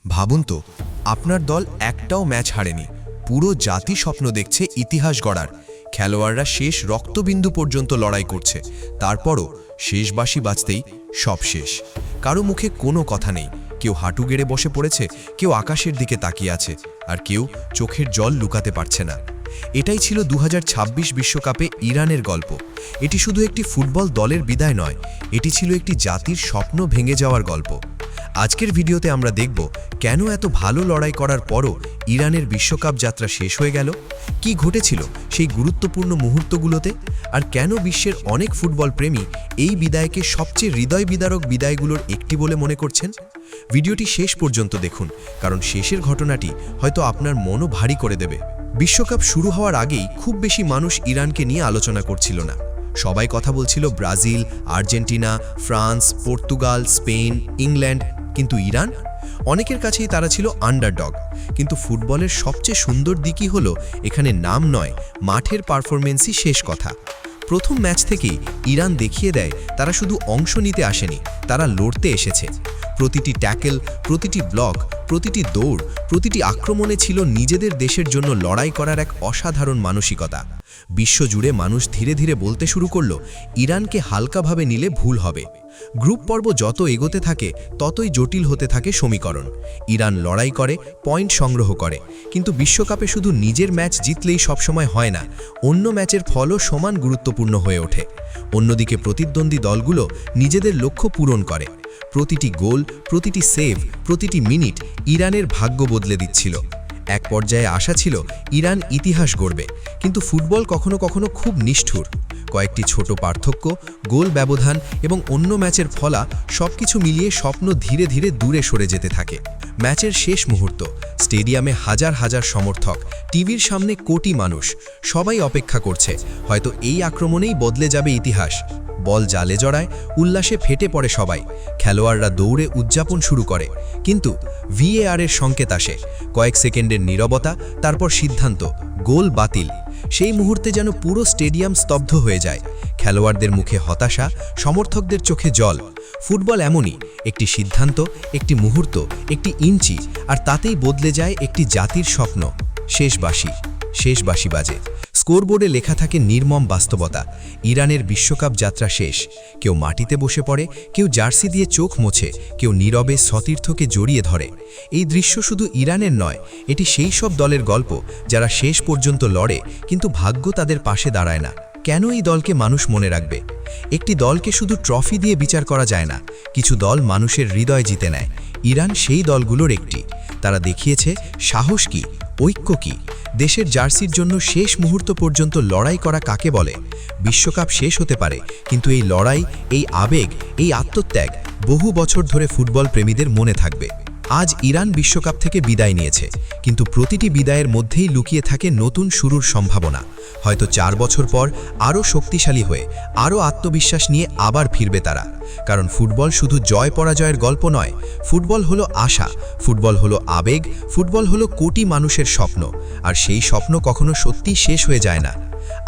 ভাবুন তো, আপনার দল একটাও ম্যাচ হারেনি, পুরো জাতি স্বপ্ন দেখছে ইতিহাস গড়ার। খেলোয়াড়রা শেষ রক্তবিন্দু পর্যন্ত লড়াই করছে, তারপরও শেষ বাঁশি বাজতেই সব শেষ। কারো মুখে কোনো কথা নেই, কেউ হাঁটু গেড়ে বসে পড়েছে, কেউ আকাশের দিকে তাকিয়ে আছে, আর কেউ চোখের জল লুকাতে পারছে না। এটাই ছিল 2026 বিশ্বকাপে ইরানের গল্প। এটি শুধু একটি ফুটবল দলের বিদায় নয়, এটি ছিল একটি জাতির স্বপ্ন ভেঙে যাওয়ার গল্প। আজকের ভিডিওতে আমরা দেখব কেন এত ভালো লড়াই করার পরও ইরানের বিশ্বকাপ যাত্রা শেষ হয়ে গেল, কি ঘটেছিল সেই গুরুত্বপূর্ণ মুহূর্তগুলোতে, আর কেন বিশ্বের অনেক ফুটবল প্রেমী এই বিদায়কে সবচেয়ে হৃদয় বিদারক বিদায়গুলোর একটি বলে মনে করছেন। ভিডিওটি শেষ পর্যন্ত দেখুন, কারণ শেষের ঘটনাটি হয়তো আপনার মনও ভারী করে দেবে। বিশ্বকাপ শুরু হওয়ার আগেই খুব বেশি মানুষ ইরানকে নিয়ে আলোচনা করছিল না। সবাই কথা বলছিল Brazil, Argentina, France, Portugal, Spain, England, কিন্তু ইরান? অনেকের কাছেই তারা ছিল আন্ডারডগ। কিন্তু ফুটবলের সবচেয়ে সুন্দর দিকই হলো এখানে নাম নয়, মাঠের পারফরমেন্সই শেষ কথা। প্রথম ম্যাচ থেকেই ইরান দেখিয়ে দেয় তারা শুধু অংশ নিতে আসেনি, তারা লড়তে এসেছে। প্রতিটি ট্যাকেল, প্রতিটি ব্লক, প্রতিটি দৌড়, প্রতিটি আক্রমণে ছিল নিজেদের দেশের জন্য লড়াই করার এক অসাধারণ মানসিকতা। বিশ্বজুড়ে মানুষ ধীরে ধীরে বলতে শুরু করলো, ইরানকে হালকাভাবে নিলে ভুল হবে। গ্রুপ পর্ব যত এগোতে থাকে ততই জটিল হতে থাকে সমীকরণ। ইরান লড়াই করে, পয়েন্ট সংগ্রহ করে, কিন্তু বিশ্বকাপে শুধু নিজের ম্যাচ জিতলেই সবসময় হয় না, অন্য ম্যাচের ফলও সমান গুরুত্বপূর্ণ হয়ে ওঠে। অন্যদিকে প্রতিদ্বন্দ্বী দলগুলো নিজেদের লক্ষ্য পূরণ করে। প্রতিটি গোল, প্রতিটি সেভ, প্রতিটি মিনিট ইরানের ভাগ্য বদলে দিচ্ছিল। এক পর্যায়ে আশা ছিল ইরান ইতিহাস গড়বে, কিন্তু ফুটবল কখনো কখনো খুব নিষ্ঠুর। কয়েকটি ছোট পার্থক্য, গোল ব্যবধান এবং অন্য ম্যাচের ফলা সবকিছু মিলিয়ে স্বপ্ন ধীরে ধীরে দূরে সরে যেতে থাকে। ম্যাচের শেষ মুহূর্ত, স্টেডিয়ামে হাজার হাজার সমর্থক, টিভির সামনে কোটি মানুষ, সবাই অপেক্ষা করছে হয়তো এই আক্রমণেই বদলে যাবে ইতিহাস। বল জালে জড়ায়, উল্লাসে ফেটে পড়ে সবাই, খেলোয়াড়রা দৌড়ে উদযাপন শুরু করে, কিন্তু ভিএআর-এর সংকেত আসে। কয়েক সেকেন্ডের নীরবতা, তারপর সিদ্ধান্ত, গোল বাতিল। সেই মুহূর্তে যেন পুরো স্টেডিয়াম স্তব্ধ হয়ে যায়। খেলোয়াড়দের মুখে হতাশা, সমর্থকদের চোখে জল। ফুটবল এমনই, একটি সিদ্ধান্ত, একটি মুহূর্ত, একটি ইঞ্চি, আর তাতেই বদলে যায় একটি জাতির স্বপ্ন। শেষ বাঁশি বাজে। স্কোরবোর্ডে লেখা থাকে নির্মম বাস্তবতা, ইরানের বিশ্বকাপ যাত্রা শেষ। কেউ মাটিতে বসে পড়ে, কেউ জার্সি দিয়ে চোখ মোছে, কেউ নীরবে সতীর্থকে জড়িয়ে ধরে। এই দৃশ্য শুধু ইরানের নয়, এটি সেই সব দলের গল্প যারা শেষ পর্যন্ত লড়ে, কিন্তু ভাগ্য তাদের পাশে দাঁড়ায় না। কেন এই দলকে মানুষ মনে রাখবে? একটি দলকে শুধু ট্রফি দিয়ে বিচার করা যায় না, কিছু দল মানুষের হৃদয় জিতে নেয়। ইরান সেই দলগুলোর একটি। তারা দেখিয়েছে সাহস কি, ঐক্য কি, দেশের জার্সির জন্য শেষ মুহূর্ত পর্যন্ত লড়াই করা কাকে বলে। বিশ্বকাপ শেষ হতে পারে, কিন্তু এই লড়াই, এই আবেগ, এই আত্মত্যাগ বহু বছর ধরে ফুটবল প্রেমীদের মনে থাকবে। আজ ইরান বিশ্বকাপ থেকে বিদায় নিয়েছে, কিন্তু প্রতিটি বিদায়ের মধ্যেই লুকিয়ে থাকে নতুন শুরুর সম্ভাবনা। হয়তো 4 বছর পর আরও শক্তিশালী হয়ে, আরও আত্মবিশ্বাস নিয়ে আবার ফিরবে তারা। কারণ ফুটবল শুধু জয় পরাজয়ের গল্প নয়, ফুটবল হলো আশা, ফুটবল হলো আবেগ, ফুটবল হলো কোটি মানুষের স্বপ্ন, আর সেই স্বপ্ন কখনো সত্যি শেষ হয়ে যায় না।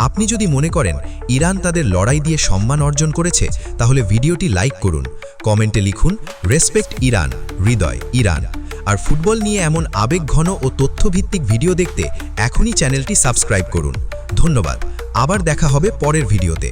আপনি যদি মনে করেন ইরান তাদের লড়াই দিয়ে সম্মান অর্জন করেছে, তাহলে ভিডিওটি লাইক করুন, কমেন্টে লিখুন রেসপেক্ট ইরান, হৃদয় ইরান। আর ফুটবল নিয়ে এমন আবেগঘন ও তথ্যভিত্তিক ভিডিও দেখতে এখনই চ্যানেলটি সাবস্ক্রাইব করুন। ধন্যবাদ, আবার দেখা হবে পরের ভিডিওতে।